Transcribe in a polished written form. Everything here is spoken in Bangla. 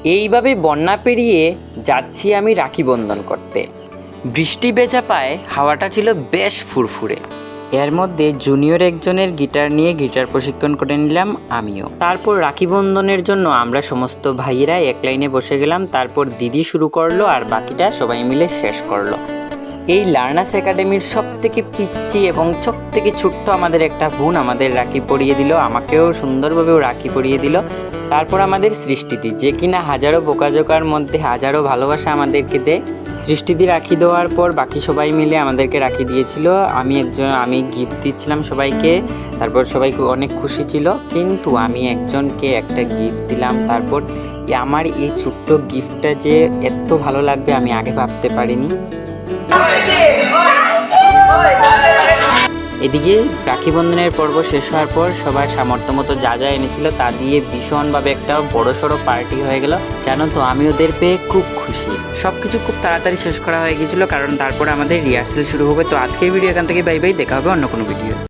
এইভাবে বন্যা পেরিয়ে যাচ্ছি আমি রাখি বন্ধন করতে। বৃষ্টি ভেজা পায়ে হাওয়াটা ছিল বেশ ফুরফুরে। এর মধ্যে জুনিয়র একজনের গিটার নিয়ে গিটার প্রশিক্ষণ করে নিলাম আমিও। তারপর রাখি বন্ধনের জন্য আমরা সমস্ত ভাইয়েরা এক লাইনে বসে গেলাম। তারপর দিদি শুরু করলো আর বাকিটা সবাই মিলে শেষ করলো। এই লার্নার্স একাডেমির সব থেকে পিচ্চি এবং সব থেকে ছোট্ট আমাদের একটা বোন আমাদের রাখি পরিয়ে দিল, আমাকেও সুন্দরভাবেও রাখি পরিয়ে দিল। তারপর আমাদের সৃষ্টিদি, যে কিনা হাজারো বোকাজোকার মধ্যে হাজারো ভালোবাসা আমাদেরকে দেয়। সৃষ্টিদি রাখি দেওয়ার পর বাকি সবাই মিলে আমাদেরকে রাখি দিয়েছিল। আমি গিফট দিচ্ছিলাম সবাইকে। তারপর সবাই অনেক খুশি ছিল, কিন্তু আমি একজনকে একটা গিফট দিলাম। তারপর আমার এই ছোট্ট গিফটটা যে এত ভালো লাগবে আমি আগে ভাবতে পারিনি। এদিকে রাখি বন্ধনের পর্ব শেষ হওয়ার পর সবার সামর্থ্য মতো যা যা এনেছিল তা দিয়ে ভীষণভাবে একটা বড়সড় পার্টি হয়ে গেল। জানো তো, আমি ওদের পেয়ে খুব খুশি। সবকিছু খুব তাড়াতাড়ি শেষ করা হয়ে গেছিলো, কারণ তারপর আমাদের রিহার্সেল শুরু হবে। তো আজকের ভিডিও এখান থেকে বাই বাই, দেখা হবে অন্য কোনো ভিডিও।